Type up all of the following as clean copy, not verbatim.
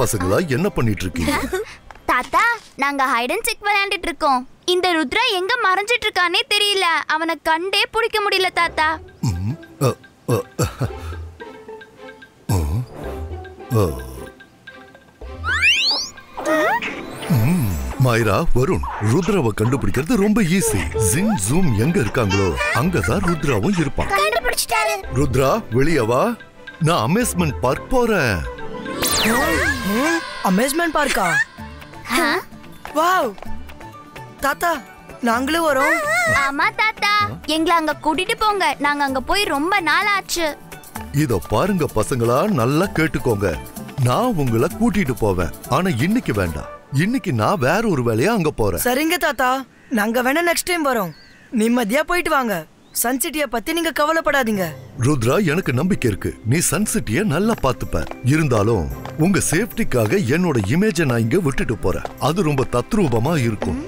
பசங்களா என்ன பண்ணிட்டு இருக்கீங்க? தாத்தா, நாங்க ஹைட் அண்ட் சீக் விளையாண்டுட்டு இருக்கோம். இந்த ருத்ரா எங்க மறைஞ்சிட்டு இருக்கானே தெரியல. அவனை கண்டே பிடிக்க முடியல தாத்தா. மாயிரா, வருண், ருத்ராவை கண்டுபிடிக்கிறது ரொம்ப ஈஸி. ஜிங் ஜூம் எங்க இருக்காங்களோ அங்கதான் ருத்ராவும் இருப்பான். கண்டுபிடிச்சிட்டாரு. ருத்ரா, வெளியே வா. நான் அமேஸ்மெண்ட் பார்க் போறேன். அமேஸ்மெண்ட் பார்க்கா? வாவ் தாத்தா, நாங்களும் வரோம். ஆமா தாத்தா, எங்களை அங்க கூட்டிட்டு போங்க. நாங்க அங்க போய் ரொம்ப நாள் ஆச்சு. இத பாருங்க பசங்களா, நல்லா கேட்டுக்கோங்க. நான் உங்களை கூட்டிட்டு போவேன், ஆனா இன்னைக்கு வேண்டாம். இன்னைக்கு நான் வேற ஒரு வேலையா அங்க போறேன். சரிங்க தாத்தா, நாங்க வேணா நெக்ஸ்ட் டைம் வரோம். நிம்மதியா போயிட்டு வாங்க. சன் சிட்டியை பத்தி நீங்க கவலைப்படாதீங்க. ருத்ரா, எனக்கு நம்பிக்கை இருக்கு. நீ சன் சிட்டியை நல்லா பாத்துப்ப. இருந்தாலும் உங்க சேஃப்டிக்காக என்னோட இமேஜை நான் இங்க விட்டுட்டு போறேன். அது ரொம்ப தத்ரூபமா இருக்கும்.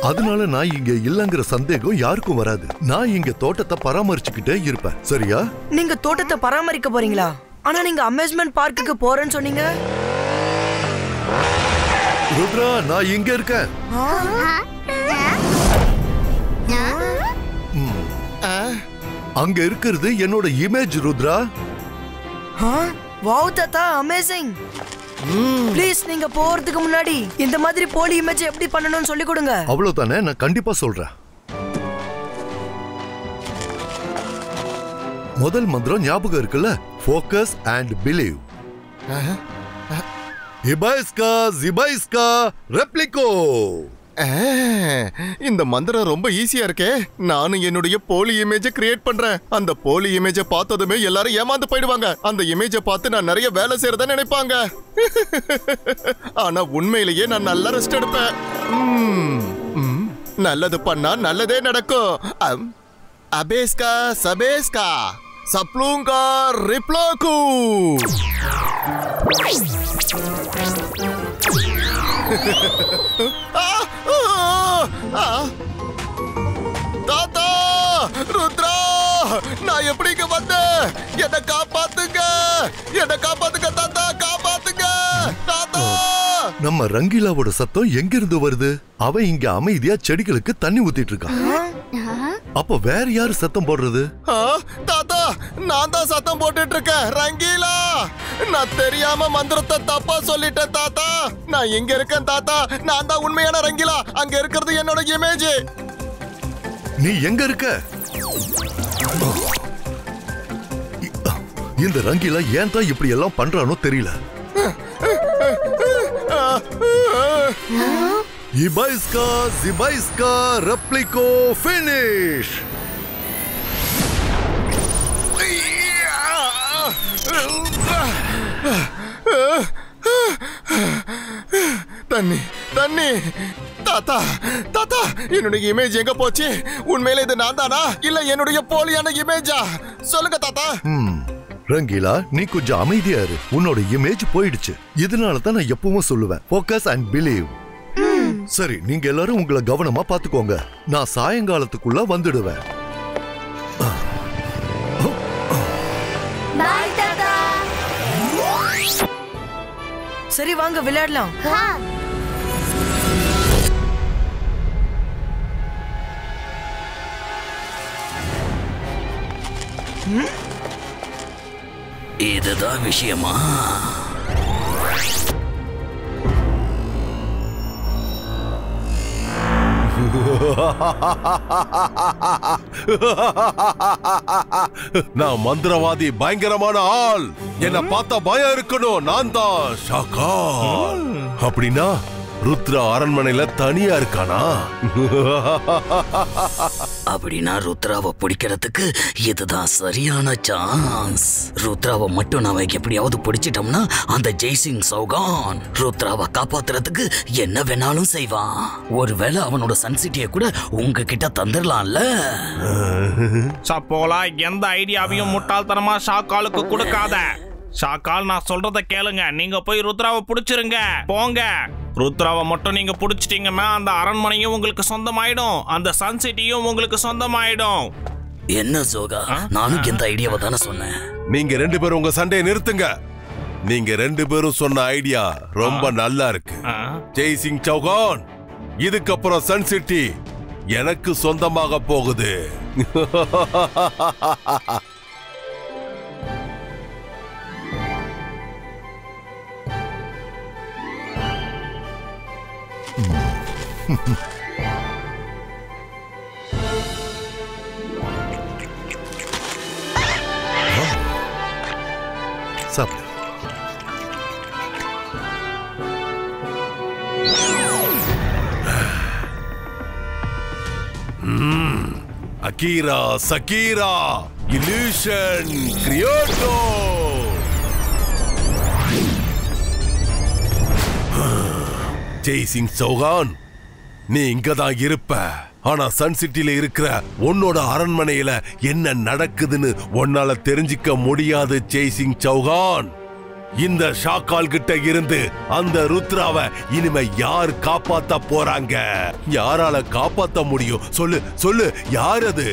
அதனால நான் இங்க இல்லங்கிற சந்தேகம் யாருக்கும் வராது. நான் இங்க தோட்டத்தை பராமரிச்சுக்கிட்டே இருப்பேன். சரியா? நீங்க தோட்டத்தை பராமரிக்க போறீங்களா? ஆனா நீங்க அமேஸ்மெண்ட் பார்க்குக்கு போறேன்னு சொன்னீங்க. ருத்ரா, நான் இங்க இருக்கேன். அங்க இருக்கிறது என்னோட இமேஜ். ருத்ரா, வாவ் தாத்தா, அமேசிங். ப்ளீஸ் நீங்க போறதுக்கு முன்னாடி இந்த மாதிரி போலி இமேஜ் எப்படி பண்ணணும்னு சொல்லி கொடுங்க. அவ்வளவுதானே, நான் கண்டிப்பா சொல்றேன். முதல் மந்திரம் ஞாபகம் இருக்குல்ல? Focus and believe. இபைஸ்கா ஜிபைஸ்கா ரெப்ளிகோ. இந்த மந்திரம் ரொம்ப ஈஸியா இருக்கே. நானும் என்னுடைய போலி இமேஜை கிரியேட் பண்றேன். அந்த போலி இமேஜை பார்த்ததுமே எல்லாரும் ஏமாந்து போயிடுவாங்க. அந்த இமேஜை பார்த்து நான் நிறைய வேலை செய்யறதா நினைப்பாங்க. ஆனா உண்மையிலேயே நான் நல்ல ரெஸ்ட் எடுப்பேன். நல்லது பண்ணா நல்லதே நடக்கும். அபேஸ்கா சபேஸ்கா சப்ளூங்கா ரிப்ளோகு. தாத்தா, ருத்ரா, நான் எப்படிங்க வந்தேன்? என்ன காப்பாத்துங்க, என்ன காப்பாத்துங்க தாத்தா, காப்பாத்துங்க தாத்தா. நம்ம ரங்கீலாவோட சத்தம் எங்க இருந்து வருது? அவன் இங்க அமைதியா செடிகளுக்கு தண்ணி ஊத்திட்டு இருக்கான். அப்ப வேற யாரு சத்தம் போடுறது? தாத்தா, நான் தான் சத்தம் போட்டுட்டு இருக்கேன். ரங்கீலா, நான் தெரியாம மந்திரத்தை தப்பா சொல்லிட்டேன் தாத்தா. நான் எங்க இருக்கேன் தாத்தா? நான் தான் உண்மையான ரங்கீலா. அங்க இருக்கிறது என்னோட இமேஜ். நீ எங்க இருக்க? இந்த ரங்கீலா ஏன் தான் இப்படி எல்லாம் பண்றானோ தெரியல. இபைஸ்கா ஜிபைஸ்கா ரெப்ளிகோ ஃபினிஷ். தண்ணி தண்ணி. தாத்தா தாத்தா, என்னுடைய இமேஜ் எங்க போச்சு? உண்மையில இது நான் தானா இல்ல என்னுடைய போலியான இமேஜா? சொல்லுங்க தாத்தா. ரங்கீலா, நீ கொஞ்சம் அமைதியா இரு. உன்னோட இமேஜ் போயிடுச்சு. இதனால தான் நான் எப்பவும் சொல்லுவேன், ஃபோக்கஸ் அண்ட் பிலீவ். சரி, நீங்க எல்லாரும் உங்களை கவனமா பாத்துக்கோங்க. நான் சாயங்காலத்துக்குள்ள வந்துடுவேன். சரி, வாங்க விளையாடலாம். இதுதான் விஷயமா? நான் மந்திரவாதி, பயங்கரமான ஆள். என்ன பார்த்தா பயம் இருக்கணும். நான் தான் ஷாக்கால். அப்படின்னா ருத்ரா அரண்மனையில தனியா இருக்கானா? அப்படின்னா ருத்ராவை பிடிக்கிறதுக்கு இதுதான் சரியான சான்ஸ். ருத்ராவை மட்டும் நாம எப்படியாவது பிடிச்சிட்டோம்னா அந்த ஜெய்சிங் சௌகான் ருத்ராவை காப்பாத்துறதுக்கு என்ன வேணாலும் செய்வான். ஒருவேளை அவனோட சன்சிட்டியை கூட உங்ககிட்ட தந்துடலாம்ல. சப்போலா, எந்த ஐடியாவையும் முட்டாள்தனமா ஷாக்காலுக்கு கொடுக்காத. ஷாக்கால், நான் சொல்றத கேளுங்க. நீங்க போய் ருத்ராவை பிடிச்சிருங்க, போங்க. ருத்ராவை மட்டும் நீங்க பிடிச்சிட்டீங்கன்னா அந்த அரண்மனையும் உங்களுக்கு சொந்தமாயிடும், அந்த சன் சிட்டியும் உங்களுக்கு சொந்தமாயிடும். என்ன சோகா, நானும் இந்த ஐடியாவை தானே சொன்னேன். நீங்க ரெண்டு பேரும் உங்க சண்டையை நிறுத்துங்க. நீங்க 2 பேரும் சொன்ன ஐடியா ரொம்ப நல்லா இருக்கு. ஜெய் சிங் சௌகான், இதுக்கப்புறம் சன் சிட்டி எனக்கு சொந்தமாக போகுது. சாப்பிடு. அகீரா சகீரா இல்யூஷன் கிரியோட்டோ. ஜெய் சிங் சௌகான், நீ இங்கதான் இருப்ப. ஆனா சன் சிட்டில இருக்கிற உன்னோட அரண்மனையில என்ன நடக்குதுன்னு உன்னால தெரிஞ்சுக்க முடியாது ஜெய் சிங் சௌகான். இந்த ஷாக்கால் கிட்ட இருந்து அந்த ருத்ராவை இனிமே யார் காப்பாத்த போறாங்க? யாரால காப்பாத்த முடியும்? சொல்லு சொல்லு, யார் அது?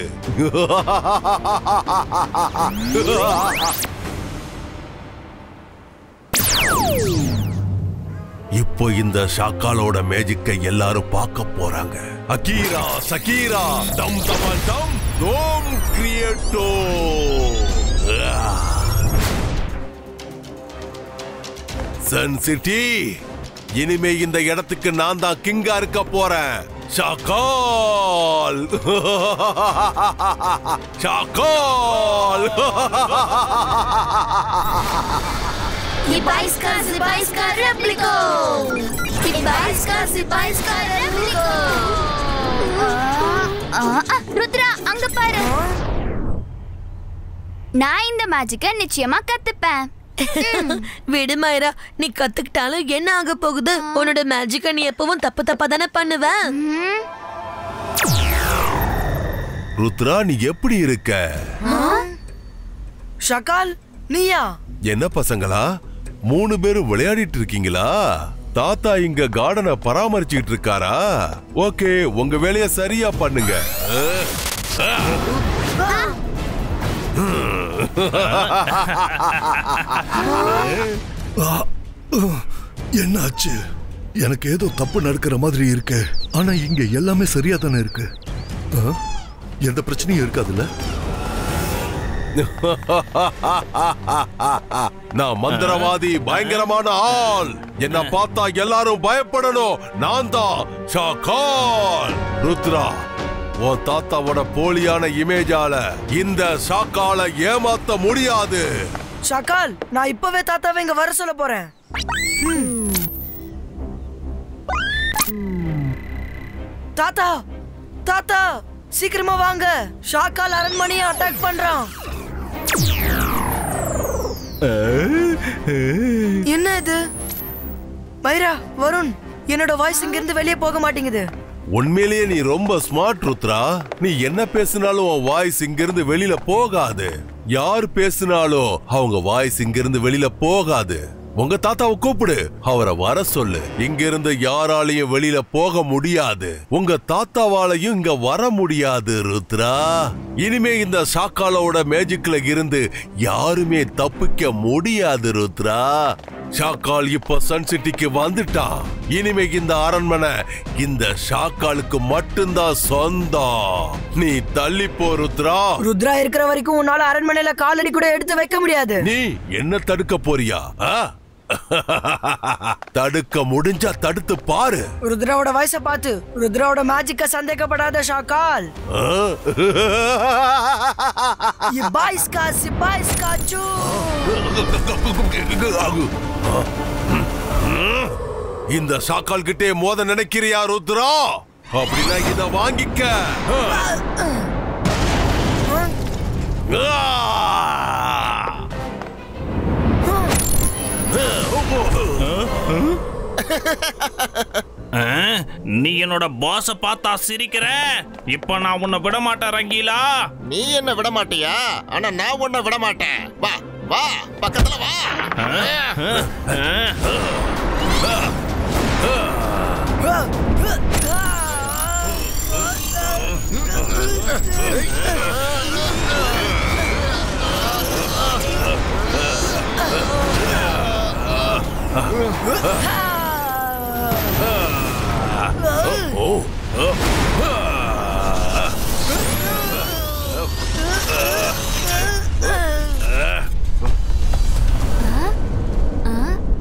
இப்போ இந்த ஷாக்காலோட மேஜிக்கை எல்லாரும் பார்க்க போறாங்க. அகீரா சகீரா டம் டம் டம் டோம் கிரியேட்டோ. சன் சிட்டி, இனிமே இந்த இடத்துக்கு நான் தான் கிங்கா இருக்க போறேன். ஷாக்கால் ஷாக்கால். Zibaiska Replico. Zibaiska Replico. Rudra, அங்க பாரு. நான் இந்த மேஜிக்க நிச்சயமா கத்துப்பேன். விடு மைரா, நீ கத்துக்கிட்டாலும் என்ன ஆக போகுது? உன்னோட மேஜிக்க நீ எப்பவும் தப்பு தப்பா தானே பண்ணுவ. ருத்ரா, நீ எப்படி இருக்க? ஷகால், நீயா? என்ன பசங்களா 3 பேரும் விளையாடிட்டு இருக்கீங்களா? தாத்தா இங்க கார்டனை பராமரிச்சுட்டு இருக்காரா? ஓகே, உங்க வேலைய சரியா பண்ணுங்க. என்னாச்சு? எனக்கு ஏதோ தப்பு நடக்கிற மாதிரி இருக்கு. ஆனா இங்க எல்லாமே சரியா தானே இருக்கு. எந்த பிரச்சனையும் இருக்காதுல்ல? நான் மந்திரவாதி, பயங்கரமான ஆள். என்ன பார்த்தா எல்லாரும் பயப்படணும். நான் தான் ஷாக்கால். ருத்ரா, உன் தாத்தாவோட போலியான இமேஜால இந்த ஷாக்கால ஏமாத்த முடியாது. ஷகால், நான் இப்பவே தாத்தாவை இங்க வர சொல்ல போறேன். தாத்தா, தாத்தா, சீக்கிரமா வாங்க. ஷாக்கால் அரண்மனையை அட்டாக் பண்றான். என்ன இது? மைரா, வருண், என்னோட வாய்ஸ் இங்க இருந்து வெளியே போக மாட்டேங்குது. உண்மையிலேயே நீ ரொம்ப ஸ்மார்ட் ருத்ரா. நீ என்ன பேசினாலும் உன் வாய்ஸ் இங்கிருந்து வெளியில போகாது. யார் பேசினாலும் அவங்க வாய்ஸ் இங்கிருந்து வெளியில போகாது. உங்க தாத்தாவை கூப்பிடு, அவரை வர சொல்லு. இங்க இருந்து யாராலையும் வெளியில போக முடியாது. உங்க தாத்தாவாலையும் இங்க வர முடியாது ருத்ரா. இனிமே இந்த ஷாக்காலோட மேஜிக்ல இருந்து யாருமே தப்பிக்க முடியாது ருத்ரா. ஷாக்கால் இப்ப சன் சிட்டிக்கு வந்துட்டான். இனிமே இந்த அரண்மனை இந்த ஷாக்காலுக்கு மட்டும்தான் சொந்தம். நீ தள்ளி போ ருத்ரா. ருத்ரா இருக்கிற வரைக்கும் உன்னால அரண்மனையில காலடி கூட எடுத்து வைக்க முடியாது. நீ என்ன தடுக்க போறியா? தடுக்க முடிஞ்சா தடுத்து பாரு. ருத்ராவோட வயசை பார்த்து ருத்ராவோட மேஜிக்க சந்தேகப்படாத ஷாக்கால். இந்த ஷாக்கால் கிட்டே மோத நினைக்கிறியா ருத்ரா? அப்படின்னா இத வாங்கிக்க. நீ என்னோட பாஸ பார்த்தா சிரிக்கிற. இப்ப நான் உன்னை விட மாட்டேன் ரங்கீலா. நீ என்ன விட மாட்டியா? ஆனா நான் உன்னை விட மாட்டேன். வா வா, பக்கத்துல வா.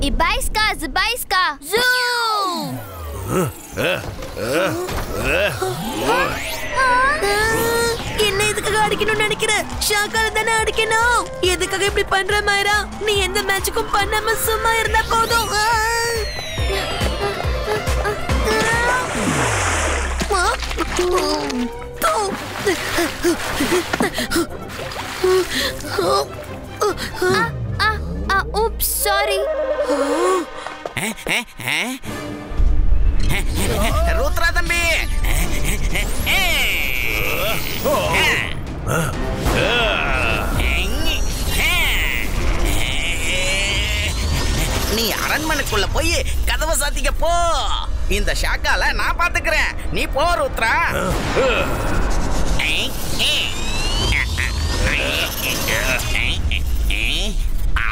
Ibaiska, Zibaiska, Zoom! என்ன இதுக்காக அடிக்கணும்னு நினைக்கிறேன்? ஷாக்கால தானே அடிக்கணும். எதுக்காக இப்படி பண்ற மைரா? நீ எந்த மேட்சுக்கும் பண்ணாம சும்மா இருந்தா போதும். Oops, sorry. ருத்ரா தம்பி, நீ அரண்மனைக்குள்ள போய் கதவை சாத்திக்க போ. இந்த ஷாக்கால நான் பாத்துக்கிறேன். நீ போ ருத்ரா.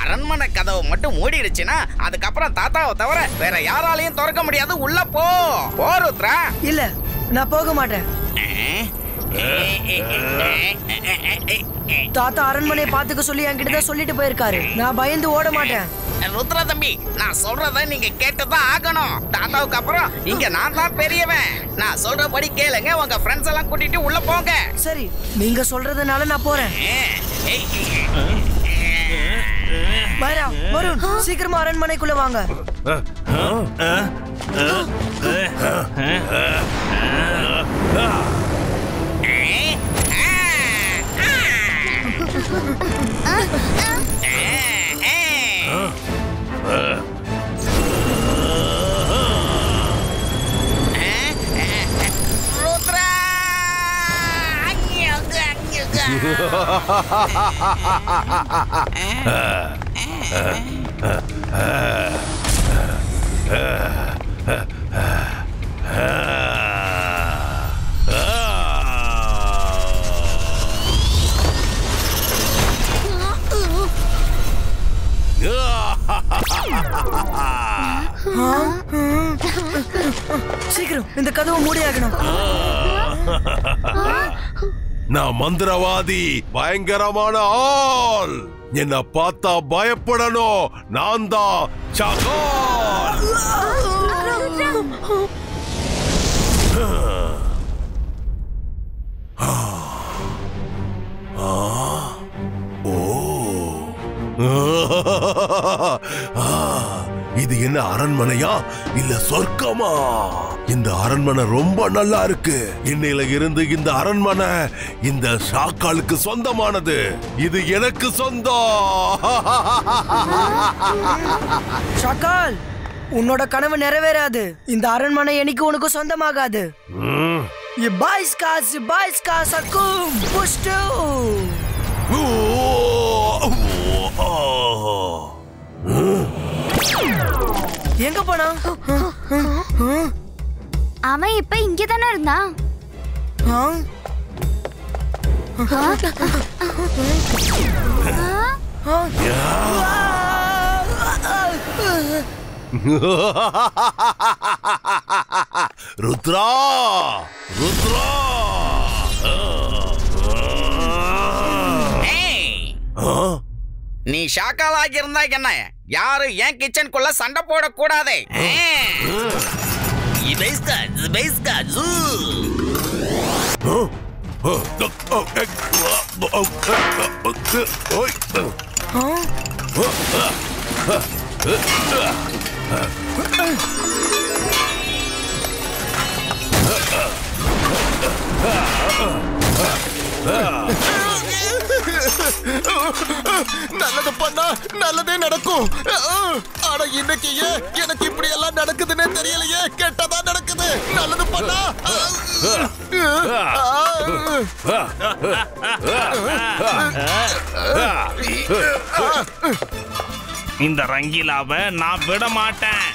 அரண்மனை கதவு மட்டும் மூடிடுச்சுன்னா அதுக்கப்புறம் தாத்தாவை தவிர வேற யாராலையும் திறக்க முடியாது. உள்ள போ போ ருத்ரா. இல்ல, நான் போக மாட்டேன். தாத்தா அரண்மனையை பாத்துக்க சொல்லி என்கிட்ட தான் சொல்லிட்டு போயிருக்காரு. நான் பயந்து ஓட மாட்டேன். ருத்ரா தம்பி, நான் சொல்றத நீங்க கேட்டுதான் ஆகணும். தாத்தாவுக்கு அப்புறம் இங்க நான் தான் பெரியவன். நான் சொல்றபடி கேளுங்க. உங்க ஃப்ரெண்ட்ஸ் எல்லாம் கூட்டிட்டு உள்ள போங்க. சரி, நீங்க சொல்றதுனால நான் போறேன். மைரா, வருண், சீக்கிரமா அரண்மனைக்குள்ள வாங்க. சீக்கிரம் இந்த கதவை மூடியாகணும். நான் மந்திரவாதி, பயங்கரமான ஆள். என்ன பார்த்தா பயப்படணும். நான் தான் ஷாக்கால். இது என்ன அரண்மனையா இல்ல சொர்க்கமா? இந்த அரண்மனை ரொம்ப நல்லா இருக்கு. இன்னையில இருந்து இந்த அரண்மனை இந்த ஷாக்காலுக்கு சொந்தமானது. இது எனக்கு சொந்தம். ஷாக்கால், உன்னோட கனவு நிறைவேறாது. இந்த அரண்மனை எனக்கு உனக்கு சொந்தமாகாது. Ibaiska, Zibaiska, Sakum, Pushtu. எங்க போனா? அவன் இப்ப இங்க தானே இருந்தான். ருத்ரா, ருத்ரா. நீ ஷாக்காலாகி இருந்தா என்ன? யாரும் என் கிச்சனுக்குள்ள சண்டை போடக்கூடாது. நல்லது பண்ணா நல்லதே நடக்கும். ஆனா இன்னைக்கு எனக்கு இப்படி எல்லாம் நடக்குதுன்னே தெரியலையே. கெட்டதா நடக்குது. நல்லது பண்ணா இந்த ரங்கீலாவை நான் விட மாட்டேன்.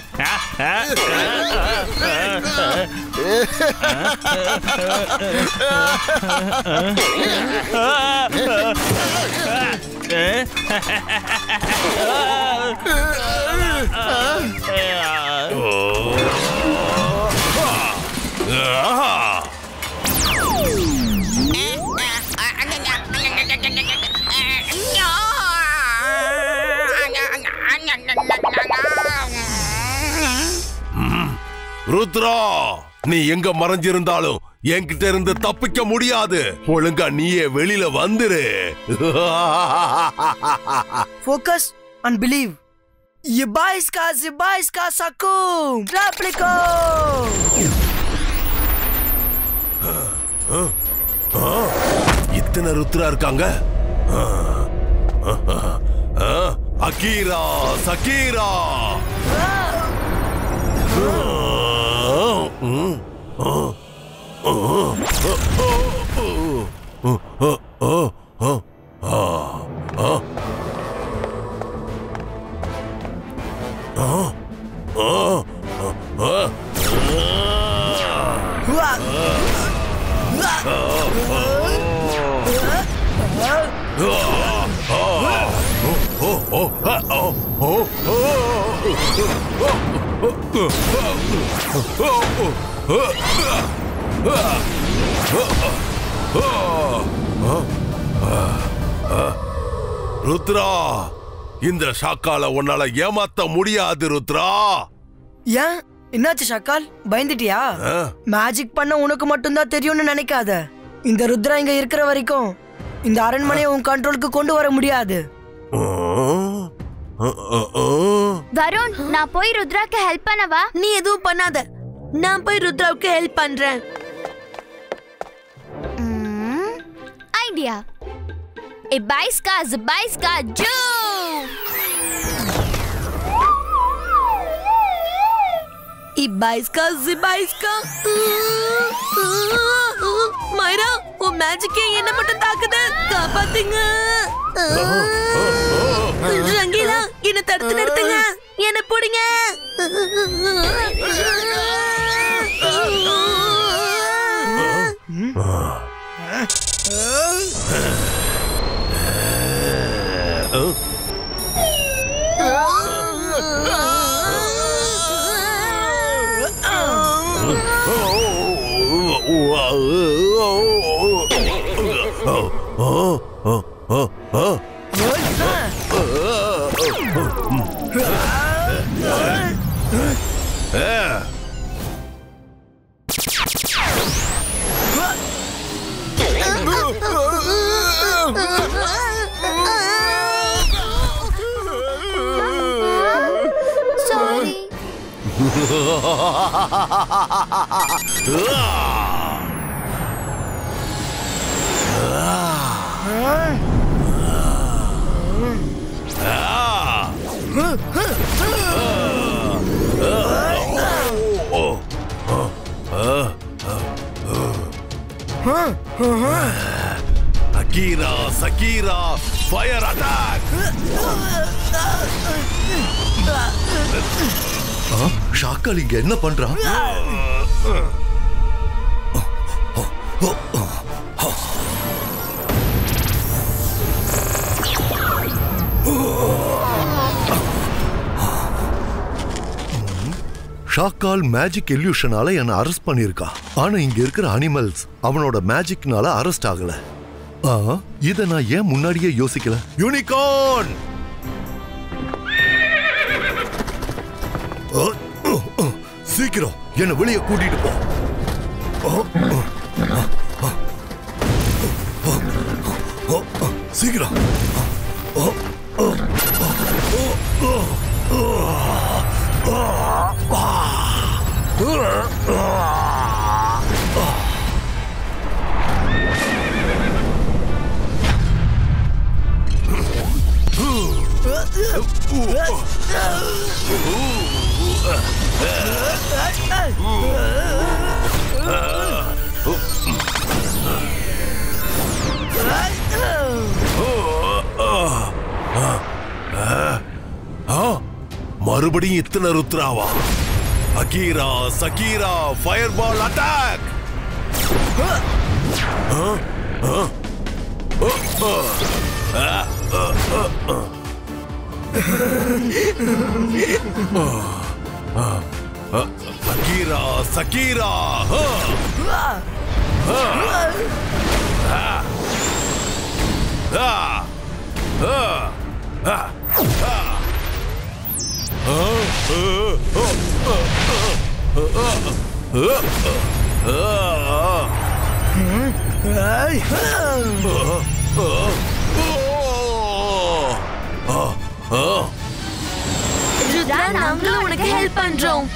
ருத்ரா, நீ எங்க மறைஞ்சிருந்தாலும் என்கிட்ட இருந்து தப்பிக்க முடியாது. ஒழுங்கா நீயே வெளியில வந்துரு. Focus and believe. Zibaiska sakum. Replico. இத்தனை ருத்ரா இருக்காங்க. அகீரா, சகீரா. ருத்ரா, இந்த ஷாக்கால உன்னால ஏமாத்த முடியாது ருத்ரா. ஏன் என்னாச்சு ஷாக்கால், பயந்துட்டியா? மேஜிக் பண்ண உனக்கு மட்டும்தான் தெரியும்னு நினைக்காத. இந்த ருத்ரா இங்க இருக்கிற வரைக்கும் இந்த அரண்மனையை உன் கண்ட்ரோலுக்கு கொண்டு வர முடியாது. வருண், நான் போய் ருத்ராக்கு ஹெல்ப் பண்ணவா? நீ எதுவும் பண்ணாத, நான் போய் ருத்ராவுக்கு ஹெல்ப் பண்றேன். Idea. Ibaiska, Zibaiska, Joo! Ibaiska, Zibaiska. மைரா, உன் மேஜிக்கே என்ன மட்டும் தாக்குது, காப்பாத்துங்க. ரங்கீலா, என்ன தடுத்து நிறுத்துங்க, என்ன பிடிங்க. அகீரா, சகீரா, ஃபயர் அட்டாக். ஷாக்கால் இங்க என்ன பண்றான்? ஷாக்கால் மேஜிக் இல்யூஷனால என்ன அரெஸ்ட் பண்ணிருக்கா. ஆனா இங்க இருக்கிற அனிமல்ஸ் அவனோட மேஜிக்னால அரெஸ்ட் ஆகல. இத நான் ஏன் முன்னாடியே யோசிக்கல? யூனிகார்ன், சீக்கிரம் என்ன வெளியே கூட்டிட்டு போ. சீக்கிரம். மறுபடியும் இத்தனை ருத்ராவா? அகீரா சகீரா ஃபயர்பால் அட்டாக்! அகீரா சகீரா ருத்ரா, நாங்களும் உனக்கு ஹெல்ப் பண்றோம்.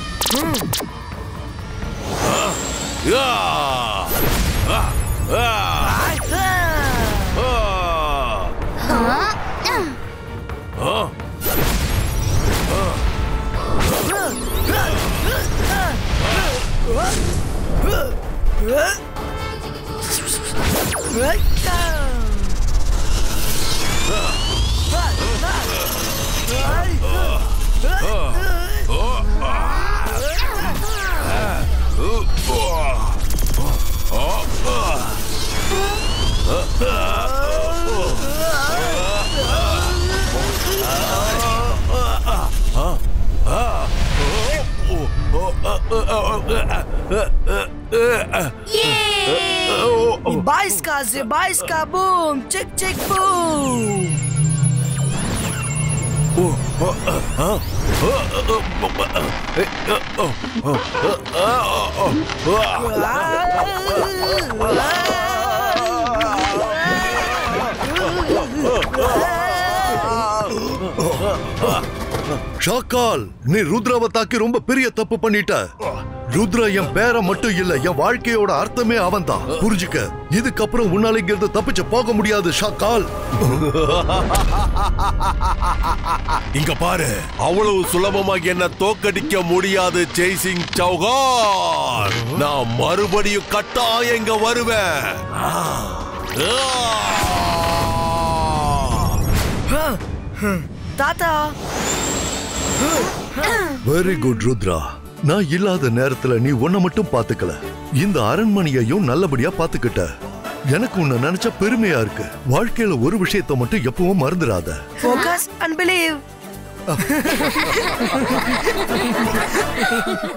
Bajska, boom! Chick, chick, boom! ஷாக்கால், நீ ருத்ராவை தாக்கி ரொம்ப பெரிய தப்பு பண்ணிட்ட. ருத்ரா என் பேரை மட்டும் இல்ல, என் வாழ்க்கையோட அர்த்தமே அவன்தான். புரிஞ்சுக்க, இதுக்கப்புறம் உன்னால இங்கிருந்து தப்பிச்சு போக முடியாது ஷாக்கால். இங்க பாரு, அவ்வளவு சுலபமா என்ன தோக்கடிக்க முடியாது ஜெய்சிங் சௌகான். நான் மறுபடியும் கட்டாயம் இங்க வருவேன். தாத்தா, வெரி குட் ருத்ரா. நான் இல்லாத நேரத்துல நீ உன்னை மட்டும் பாத்துக்கல, இந்த அரண்மனையையும் நல்லபடியா பாத்துக்கிட்ட. எனக்கு உன்னை நினைச்ச பெருமையா இருக்கு. வாழ்க்கையில ஒரு விஷயத்தை மட்டும் எப்பவும் மறந்துடாத. focus and believe.